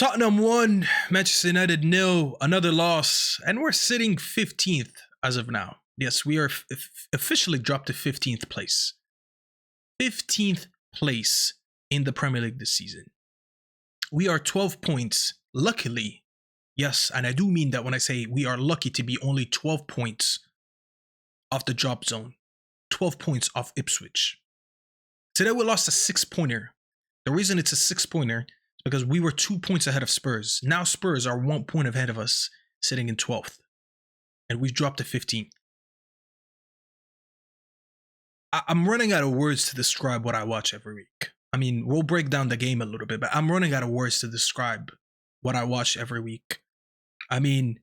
Tottenham 1, Manchester United 0, another loss, and we're sitting 15th as of now. Yes, we are officially dropped to 15th place. 15th place in the Premier League this season. We are 12 points, luckily. Yes, and I do mean that when I say we are lucky to be only 12 points off the drop zone. 12 points off Ipswich. Today we lost a 6-pointer. The reason it's a 6-pointer is because we were 2 points ahead of Spurs. Now Spurs are 1 point ahead of us, sitting in 12th. And we've dropped to 15th. I'm running out of words to describe what I watch every week. I mean, we'll break down the game a little bit, but I'm running out of words to describe what I watch every week. I mean,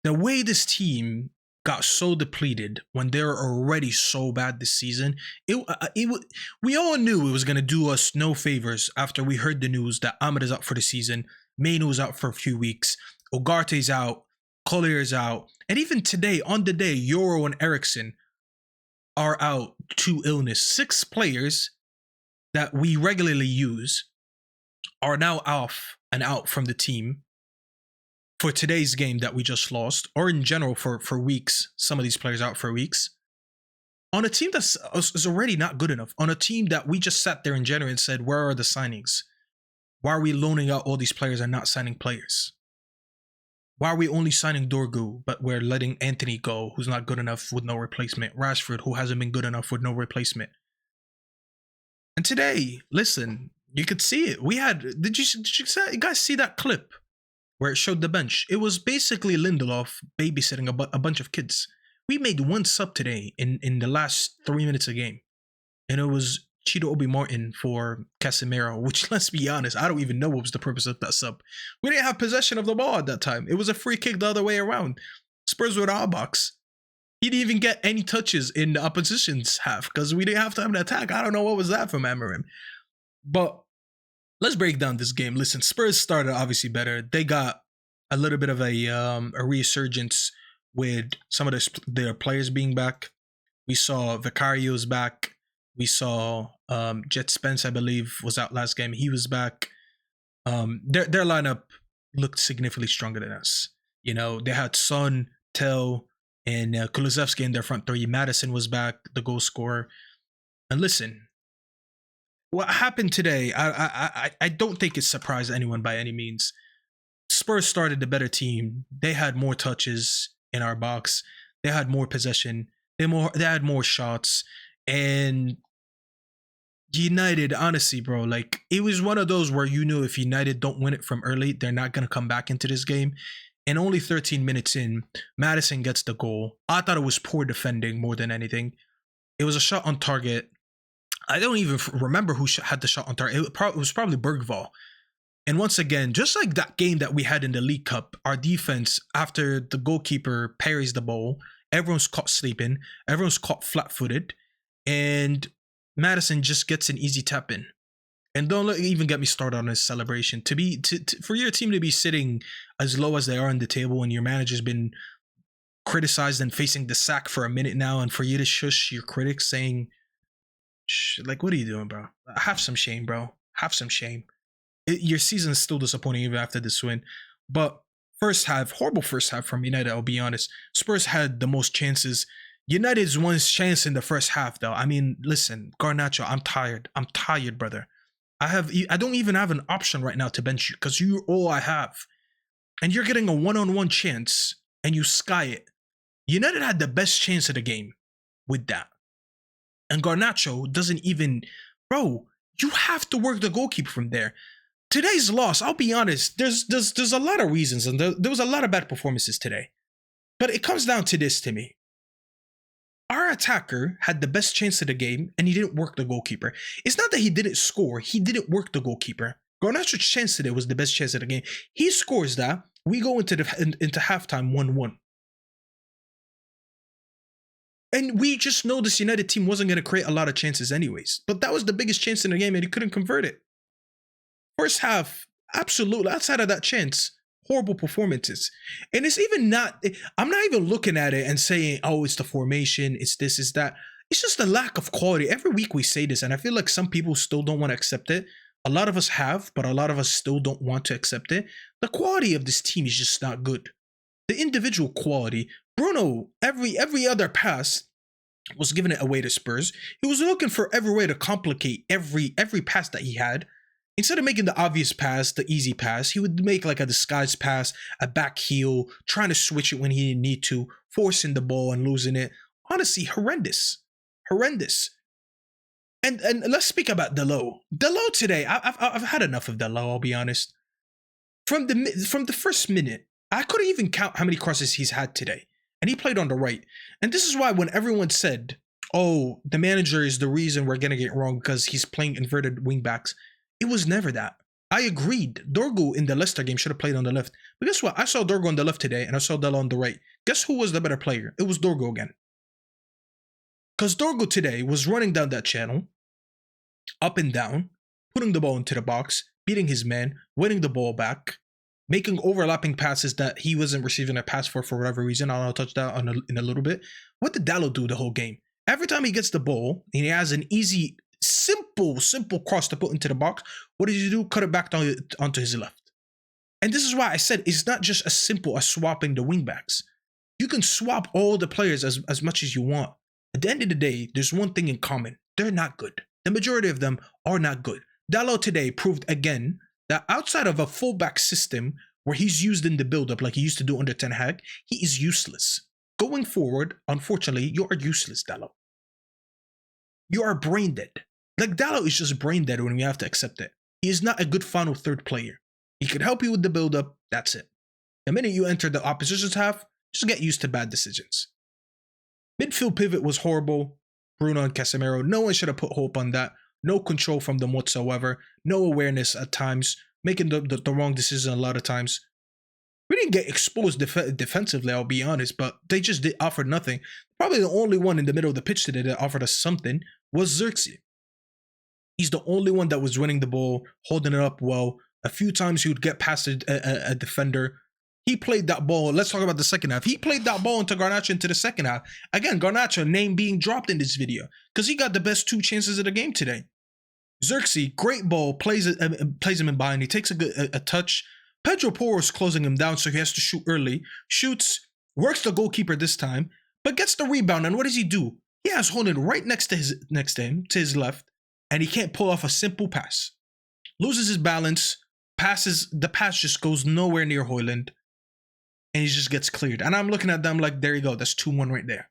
the way this team got so depleted when they're already so bad this season, we all knew it was going to do us no favors after we heard the news that Ahmed is out for the season, Mainu is out for a few weeks, Ugarte's out, Collier's out, and even today, on the day, Euro and Eriksson are out to illness. 6 players that we regularly use are now off and out from the team for today's game that we just lost, or in general for weeks. Some of these players out for weeks. On a team that's is already not good enough. On a team that we just sat there in January and said, where are the signings? Why are we loaning out all these players and not signing players? Why are we only signing Dorgu, but we're letting Anthony go, who's not good enough with no replacement? Rashford, who hasn't been good enough with no replacement. And today, listen, you could see it. We had, did you guys see that clip where it showed the bench? It was basically Lindelof babysitting a bunch of kids. We made 1 sub today in the last 3 minutes of the game. And it was Chido Obi Martin for Casemiro, which, let's be honest, I don't even know what was the purpose of that sub. We didn't have possession of the ball at that time. It was a free kick the other way around. Spurs were in our box. He didn't even get any touches in the opposition's half because we didn't have time to attack. I don't know what was that from Amarim. But let's break down this game. Listen, Spurs started obviously better. They got a little bit of a resurgence with some of their players being back. We saw Vicario's back. We saw Jet Spence, I believe, was out last game. He was back. Their lineup looked significantly stronger than us. You know, they had Son, Tel, and Kulusevski in their front three. Madison was back, the goal scorer. And listen, what happened today, I don't think it surprised anyone by any means. Spurs started the better team. They had more touches in our box. They had more possession. They had more shots. And United, honestly, bro, like, it was one of those where you knew if United don't win it from early, they're not going to come back into this game. And only 13 minutes in, Madison gets the goal. I thought it was poor defending more than anything. It was a shot on target. I don't even remember who had the shot on target. It was probably Bergvall. And once again, just like that game that we had in the League Cup, our defense, after the goalkeeper parries the ball, everyone's caught sleeping, everyone's caught flat-footed, and Madison just gets an easy tap in. And don't even get me started on his celebration. For your team to be sitting as low as they are on the table and your manager's been criticized and facing the sack for a minute now, and for you to shush your critics saying, like, what are you doing, bro? Have some shame, bro. Have some shame. Your season is still disappointing even after this win. But first half, horrible first half from United, I'll be honest. Spurs had the most chances. United's one chance in the first half, though. I mean, listen, Garnacho, I'm tired. I'm tired, brother. I don't even have an option right now to bench you because you're all I have. And you're getting a one-on-one chance and you sky it. United had the best chance of the game with that. And Garnacho doesn't even... Bro, you have to work the goalkeeper from there. Today's loss, I'll be honest, there's a lot of reasons, and there was a lot of bad performances today. But it comes down to this to me. Our attacker had the best chance of the game, and he didn't work the goalkeeper. It's not that he didn't score, he didn't work the goalkeeper. Garnacho's chance today was the best chance of the game. He scores that, we go into halftime 1-1. And we just know this United team wasn't going to create a lot of chances anyways. But that was the biggest chance in the game, and he couldn't convert it. First half, absolutely, outside of that chance, horrible performances. And it's even not, I'm not even looking at it and saying, oh, it's the formation, it's this, it's that. It's just a lack of quality. Every week we say this, and I feel like some people still don't want to accept it. A lot of us have, but a lot of us still don't want to accept it. The quality of this team is just not good. The individual quality, Bruno, every other pass was giving it away to Spurs. He was looking for every way to complicate every pass that he had. Instead of making the obvious pass, the easy pass, he would make like a disguised pass, a back heel, trying to switch it when he didn't need to, forcing the ball and losing it. Honestly, horrendous. Horrendous. And let's speak about Delo. Delo today, I've had enough of Delo, I'll be honest. From the first minute, I couldn't even count how many crosses he's had today. And he played on the right. And this is why when everyone said, oh, the manager is the reason we're getting it wrong because he's playing inverted wingbacks, it was never that. I agreed. Dorgu in the Leicester game should have played on the left. But guess what? I saw Dorgu on the left today and I saw Delo on the right. Guess who was the better player? It was Dorgu again. Because Dorgu today was running down that channel, up and down, putting the ball into the box, beating his man, winning the ball back, making overlapping passes that he wasn't receiving a pass for whatever reason. I'll touch that in a little bit. What did Dalot do the whole game? Every time he gets the ball and he has an easy, simple cross to put into the box, what does he do? Cut it back onto his left. And this is why I said it's not just as simple as swapping the wingbacks. You can swap all the players as much as you want. At the end of the day, there's one thing in common. They're not good. The majority of them are not good. Dalot today proved again that outside of a fullback system where he's used in the build-up like he used to do under Ten Hag, he is useless. Going forward, unfortunately, you are useless, Dalot. You are brain dead. Like, Dalot is just brain dead when we have to accept it. He is not a good final third player. He could help you with the build-up, that's it. The minute you enter the opposition's half, just get used to bad decisions. Midfield pivot was horrible. Bruno and Casemiro, no one should have put hope on that. No control from them whatsoever. No awareness at times. Making the wrong decision a lot of times. We didn't get exposed defensively, I'll be honest, but they just offered nothing. Probably the only one in the middle of the pitch today that offered us something was Xerxes. He's the only one that was winning the ball, holding it up well. A few times he would get past a defender. He played that ball. Let's talk about the second half. He played that ball into Garnacho into the second half. Again, Garnacho, name being dropped in this video because he got the best 2 chances of the game today. Xerxes, great ball, plays him in behind. He takes a touch. Pedro Porro's closing him down, so he has to shoot early. Shoots, works the goalkeeper this time, but gets the rebound. And what does he do? He has Holland right next to him, to his left, and he can't pull off a simple pass. Loses his balance. The pass just goes nowhere near Højlund. And he just gets cleared. And I'm looking at them like, there you go. That's 2-1 right there.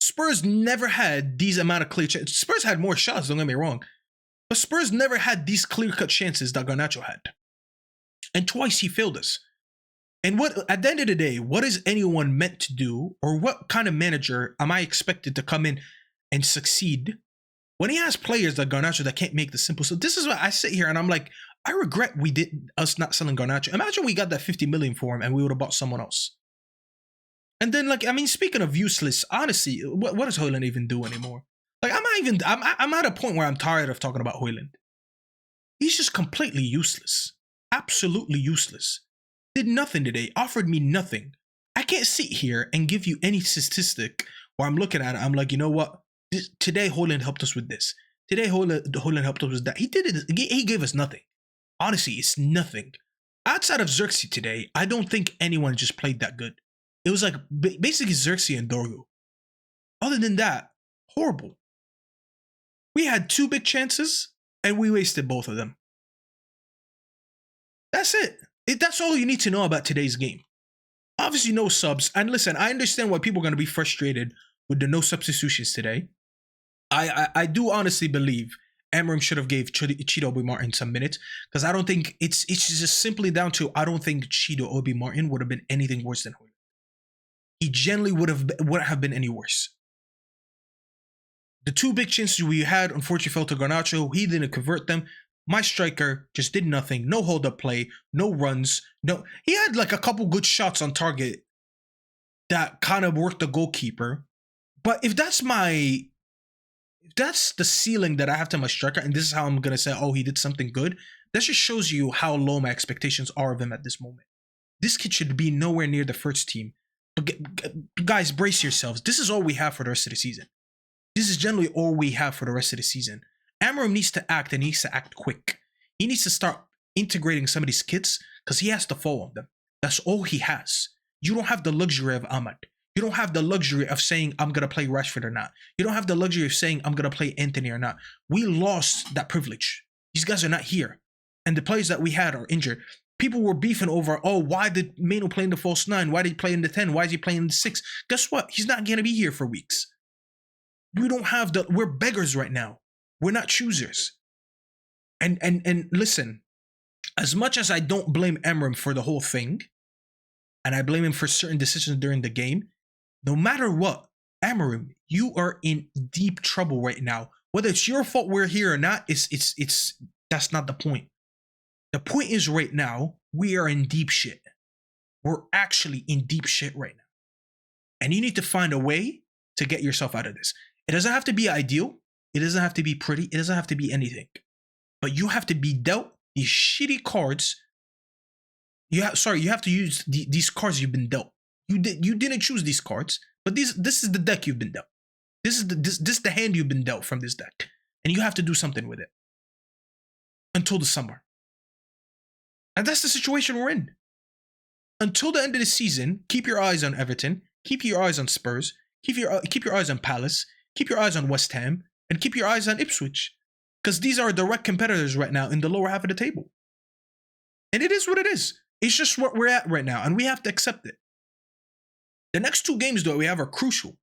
Spurs never had these amount of clear chances. Spurs had more shots, don't get me wrong. But Spurs never had these clear-cut chances that Garnacho had. And twice he failed us. And what at the end of the day, what is anyone meant to do? Or what kind of manager am I expected to come in and succeed when he has players like Garnacho that can't make the simple? So this is why I sit here and I'm like, I regret us not selling Garnacho. Imagine we got that 50 million for him and we would have bought someone else. And then, like, I mean, speaking of useless, honestly, what does Højlund even do anymore? Like, I'm at a point where I'm tired of talking about Højlund. He's just completely useless. Absolutely useless. Did nothing today. Offered me nothing. I can't sit here and give you any statistic where I'm looking at it. I'm like, you know what? Today, Højlund helped us with this. Today, Højlund helped us with that. He did it. He gave us nothing. Honestly, it's nothing. Outside of Xerxes today, I don't think anyone just played that good. It was like basically Xerxes and Dorgu. Other than that, horrible. We had 2 big chances and we wasted both of them. That's it. That's all you need to know about today's game. Obviously, no subs. And listen, I understand why people are going to be frustrated with the no substitutions today. I do honestly believe Amorim should have gave Chido Obi Martin some minutes because I don't think it's just simply down to I don't think Chido Obi Martin would have been anything worse than Højlund. He generally wouldn't have been any worse. The 2 big chances we had, unfortunately, fell to Garnacho. He didn't convert them. My striker just did nothing. No hold-up play. No runs. No. He had like a couple good shots on target that kind of worked the goalkeeper. But if that's the ceiling that I have to my striker, and this is how I'm going to say, oh, he did something good, that just shows you how low my expectations are of him at this moment. This kid should be nowhere near the first team. But guys, brace yourselves. This is all we have for the rest of the season. This is generally all we have for the rest of the season. Amarim needs to act, and he needs to act quick. He needs to start integrating some of these kids because he has to fall on them. That's all he has. You don't have the luxury of Ahmad. You don't have the luxury of saying, I'm going to play Rashford or not. You don't have the luxury of saying, I'm going to play Anthony or not. We lost that privilege. These guys are not here. And the players that we had are injured. People were beefing over, oh, why did Mano play in the false 9? Why did he play in the 10? Why is he playing in the 6? Guess what? He's not going to be here for weeks. We don't have the, we're beggars right now. We're not choosers. And listen, as much as I don't blame Amarim for the whole thing, and I blame him for certain decisions during the game, no matter what, Amarim, you are in deep trouble right now. Whether it's your fault we're here or not, it's that's not the point. The point is right now, we are in deep shit. We're actually in deep shit right now. And you need to find a way to get yourself out of this. It doesn't have to be ideal. It doesn't have to be pretty. It doesn't have to be anything. But you have to be dealt these shitty cards. You have to use these cards you've been dealt. You didn't choose these cards, but this is the deck you've been dealt. This is the hand you've been dealt from this deck, and you have to do something with it until the summer. And that's the situation we're in. Until the end of the season, keep your eyes on Everton, keep your eyes on Spurs, keep your eyes on Palace, keep your eyes on West Ham, and keep your eyes on Ipswich, because these are direct competitors right now in the lower half of the table. And it is what it is. It's just what we're at right now, and we have to accept it. The next 2 games, though, we have are crucial.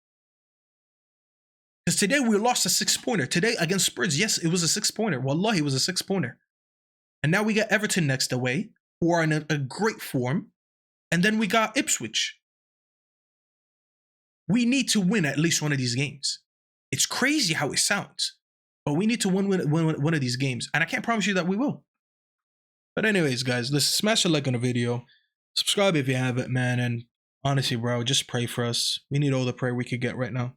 Because today we lost a 6-pointer. Today against Spurs, yes, it was a 6-pointer. Wallahi, it was a 6-pointer. And now we got Everton next away, who are in a great form. And then we got Ipswich. We need to win at least one of these games. It's crazy how it sounds, but we need to win one of these games. And I can't promise you that we will. But anyways, guys, listen, smash a like on the video. Subscribe if you haven't, man. And honestly, bro, just pray for us. We need all the prayer we could get right now.